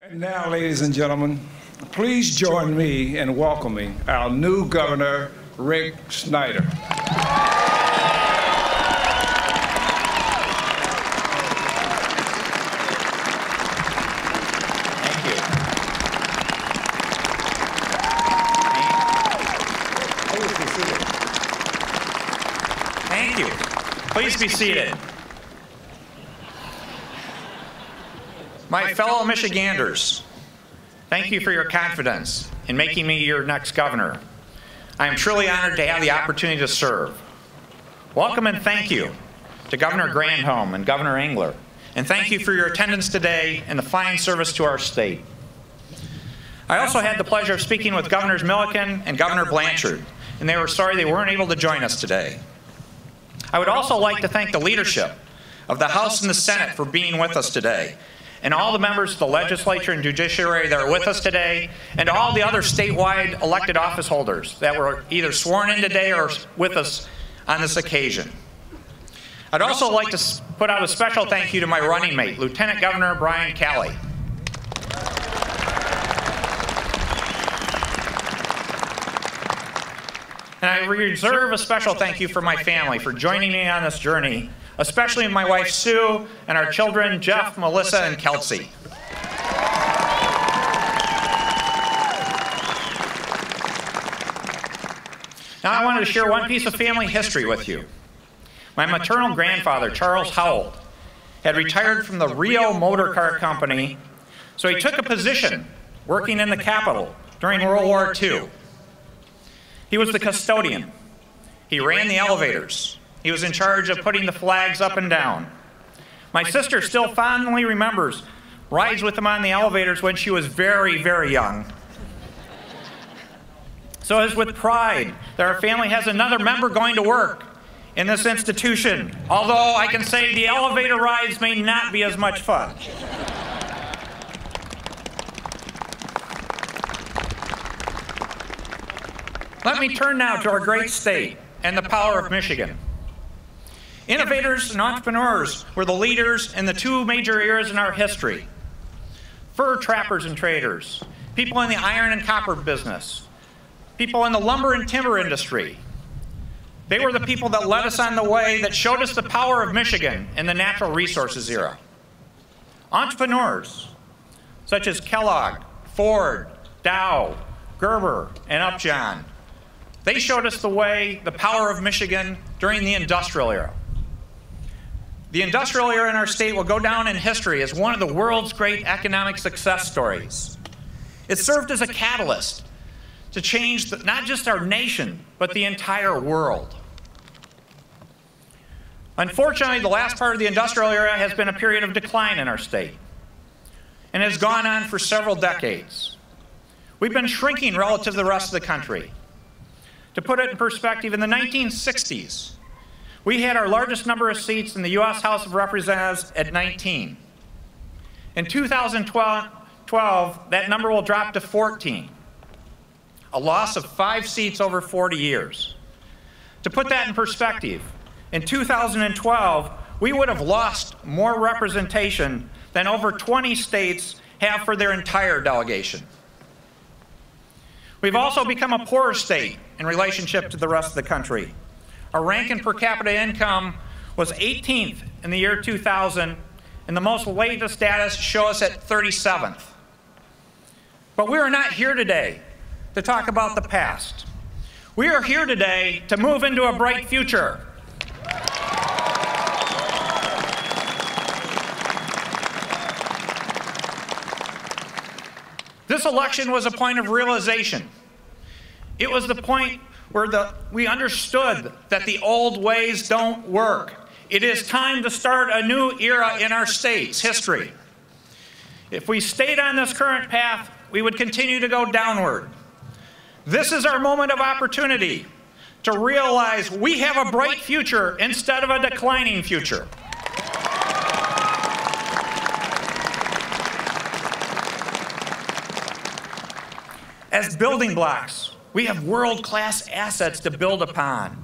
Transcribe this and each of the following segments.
And now, ladies and gentlemen, please join me in welcoming our new governor, Rick Snyder. Thank you. Please be seated. Thank you. Please be seated. My fellow Michiganders, thank you for your confidence in making me your next governor. I am truly honored to have the opportunity to serve. Welcome and thank you to Governor Granholm and Governor Engler, and thank you for your attendance today and the fine service to our state. I also had the pleasure of speaking with Governors Milliken and Governor Blanchard, and they were sorry they weren't able to join us today. I would also like to thank the leadership of the House and the Senate for being with us today, and all the members of the legislature and judiciary that are with us today, and all the other statewide elected office holders that were either sworn in today or with us on this occasion. I'd also like to put out a special thank you to my running mate, Lieutenant Governor Brian Calley. And I reserve a special thank you for my family for joining me on this journey, especially my wife Sue and our children Jeff, Melissa, and Kelsey. Now I wanted to share one piece of family history with you. My maternal grandfather, Charles Howell, had retired from the Rio Motor Car Company, so he took a position working in the Capitol during World War II. He was the custodian. He ran the elevators. He was in charge of putting the flags up and down. My sister still fondly remembers rides with him on the elevators when she was very, very young. So it is with pride that our family has another member going to work in this institution, although I can say the elevator rides may not be as much fun. Let me turn now to our great state and the power of Michigan. Innovators and entrepreneurs were the leaders in the two major eras in our history. Fur trappers and traders, people in the iron and copper business, people in the lumber and timber industry. They were the people that led us on the way that showed us the power of Michigan in the natural resources era. Entrepreneurs, such as Kellogg, Ford, Dow, Gerber, and Upjohn. They showed us the way, the power of Michigan during the industrial era. The industrial era in our state will go down in history as one of the world's great economic success stories. It served as a catalyst to change not just our nation, but the entire world. Unfortunately, the last part of the industrial era has been a period of decline in our state, and has gone on for several decades. We've been shrinking relative to the rest of the country. To put it in perspective, in the 1960s, we had our largest number of seats in the U.S. House of Representatives at 19. In 2012, that number will drop to 14, a loss of 5 seats over 40 years. To put that in perspective, in 2012, we would have lost more representation than over 20 states have for their entire delegation. We've also become a poorer state in relationship to the rest of the country. Our rank in per capita income was 18th in the year 2000, and the most latest data show us at 37th. But we are not here today to talk about the past. We are here today to move into a bright future. This election was a point of realization. It was the point where we understood that the old ways don't work. It is time to start a new era in our state's history. If we stayed on this current path, we would continue to go downward. This is our moment of opportunity to realize we have a bright future instead of a declining future. As building blocks, we have world-class assets to build upon.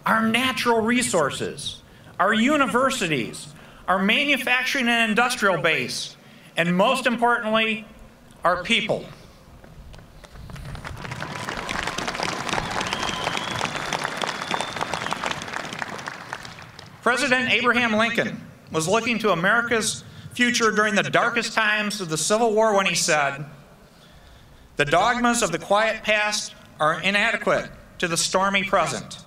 Our natural resources, our universities, our manufacturing and industrial base, and most importantly, our people. President Abraham Lincoln was looking to America's future during the darkest times of the Civil War when he said, "The dogmas of the quiet past are inadequate to the stormy present.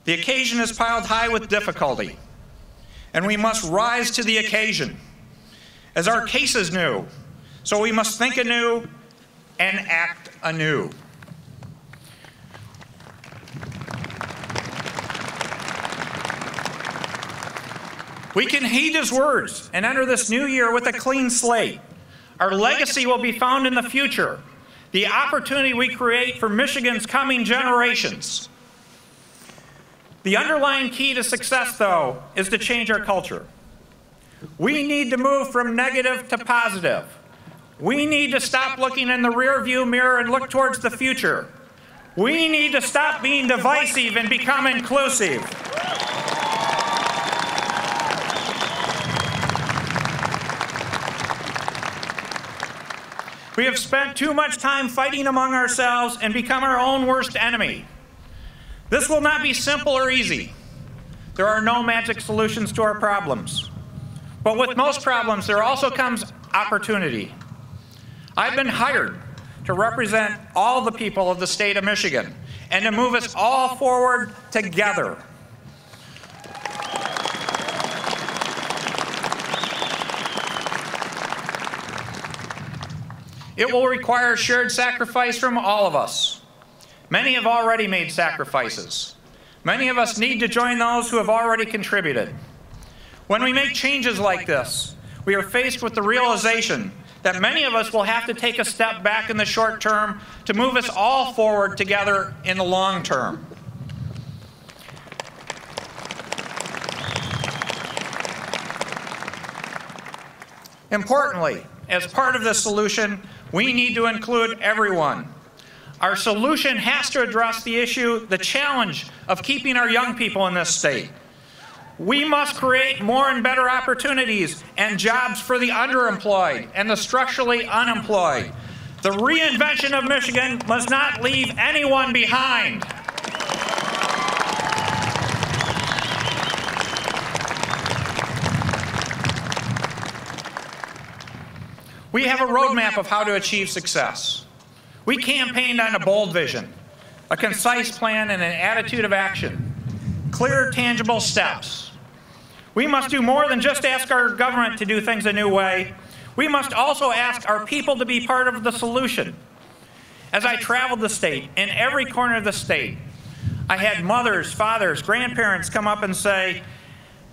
The occasion is piled high with difficulty, and we must rise to the occasion. As our case is new, so we must think anew and act anew." We can heed his words and enter this new year with a clean slate. Our legacy will be found in the future, the opportunity we create for Michigan's coming generations. The underlying key to success, though, is to change our culture. We need to move from negative to positive. We need to stop looking in the rearview mirror and look towards the future. We need to stop being divisive and become inclusive. We have spent too much time fighting among ourselves and become our own worst enemy. This will not be simple or easy. There are no magic solutions to our problems. But with most problems, there also comes opportunity. I've been hired to represent all the people of the state of Michigan and to move us all forward together. It will require shared sacrifice from all of us. Many have already made sacrifices. Many of us need to join those who have already contributed. When we make changes like this, we are faced with the realization that many of us will have to take a step back in the short term to move us all forward together in the long term. Importantly, as part of this solution, we need to include everyone. Our solution has to address the issue, the challenge of keeping our young people in this state. We must create more and better opportunities and jobs for the underemployed and the structurally unemployed. The reinvention of Michigan must not leave anyone behind. We have a roadmap of how to achieve success. We campaigned on a bold vision, a concise plan, and an attitude of action. Clear, tangible steps. We must do more than just ask our government to do things a new way. We must also ask our people to be part of the solution. As I traveled the state, in every corner of the state, I had mothers, fathers, grandparents come up and say,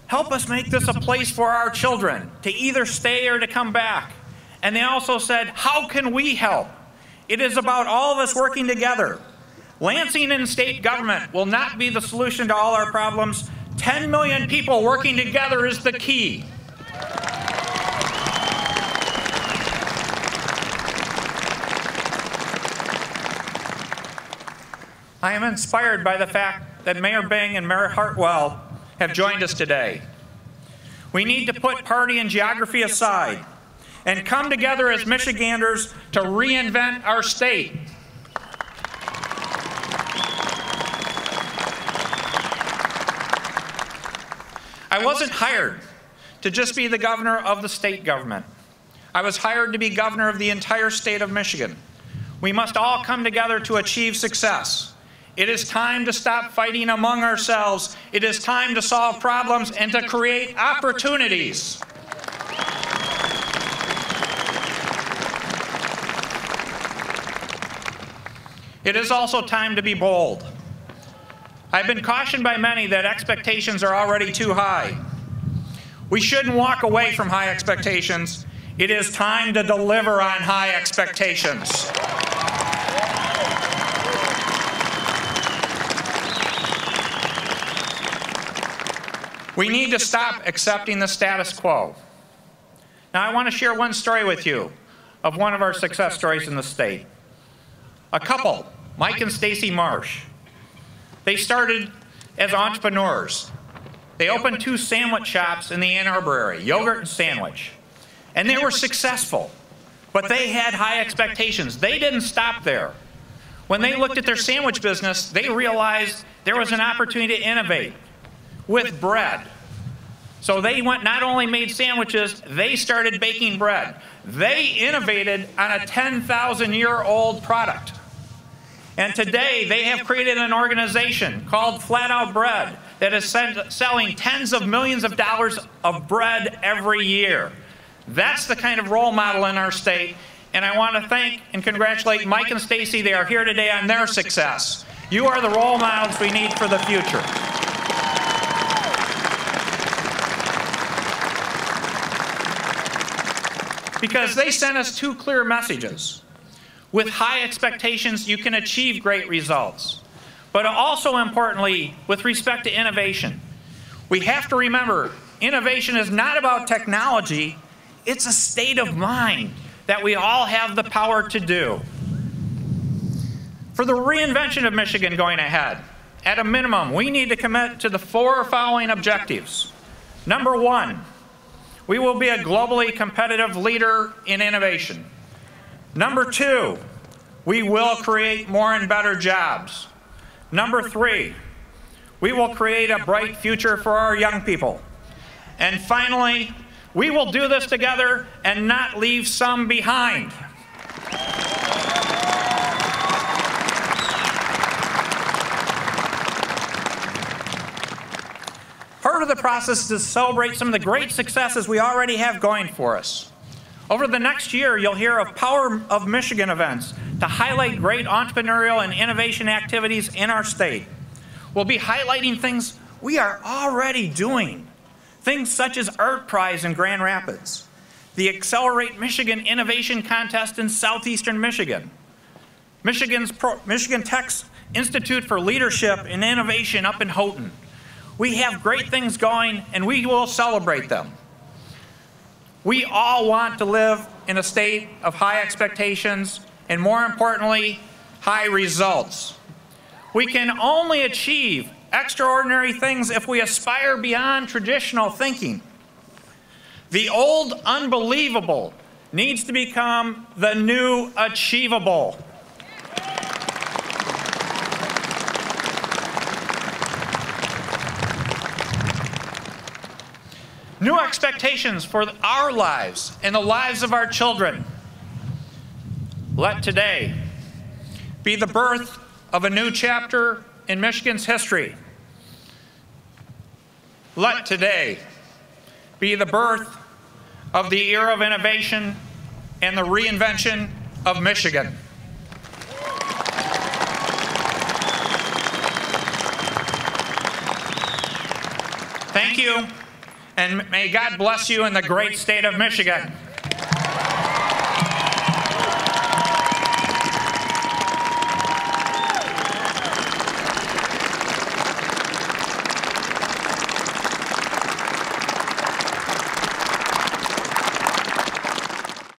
"Help us make this a place for our children to either stay or to come back." And they also said, "How can we help?" It is about all of us working together. Lansing and state government will not be the solution to all our problems. 10 million people working together is the key. I am inspired by the fact that Mayor Bing and Mayor Hartwell have joined us today. We need to put party and geography aside and come together as Michiganders to reinvent our state. I wasn't hired to just be the governor of the state government. I was hired to be governor of the entire state of Michigan. We must all come together to achieve success. It is time to stop fighting among ourselves. It is time to solve problems and to create opportunities. It is also time to be bold. I've been cautioned by many that expectations are already too high. We shouldn't walk away from high expectations. It is time to deliver on high expectations. We need to stop accepting the status quo. Now, I want to share one story with you of one of our success stories in the state. A couple, Mike and Stacy Marsh. They started as entrepreneurs. They opened 2 sandwich shops in the Ann Arbor area, yogurt and sandwich. And they were successful. But they had high expectations. They didn't stop there. When they looked at their sandwich business, they realized there was an opportunity to innovate with bread. So they not only made sandwiches, they started baking bread. They innovated on a 10,000-year-old product. And today, they have created an organization called Flat Out Bread that is selling tens of millions of dollars of bread every year. That's the kind of role model in our state. And I want to thank and congratulate Mike and Stacy. They are here today on their success. You are the role models we need for the future. Because they sent us two clear messages. With high expectations, you can achieve great results. But also importantly, with respect to innovation, we have to remember, innovation is not about technology, it's a state of mind that we all have the power to do. For the reinvention of Michigan going ahead, at a minimum, we need to commit to the four following objectives. Number one, we will be a globally competitive leader in innovation. Number two, we will create more and better jobs. Number three, we will create a bright future for our young people. And finally, we will do this together and not leave some behind. Part of the process is to celebrate some of the great successes we already have going for us. Over the next year, you'll hear of Power of Michigan events to highlight great entrepreneurial and innovation activities in our state. We'll be highlighting things we are already doing. Things such as Art Prize in Grand Rapids, the Accelerate Michigan Innovation Contest in southeastern Michigan, Michigan Tech's Institute for Leadership and Innovation up in Houghton. We have great things going, and we will celebrate them. We all want to live in a state of high expectations and, more importantly, high results. We can only achieve extraordinary things if we aspire beyond traditional thinking. The old unbelievable needs to become the new achievable. New expectations for our lives and the lives of our children. Let today be the birth of a new chapter in Michigan's history. Let today be the birth of the era of innovation and the reinvention of Michigan. Thank you, and may God bless you in the great state of Michigan.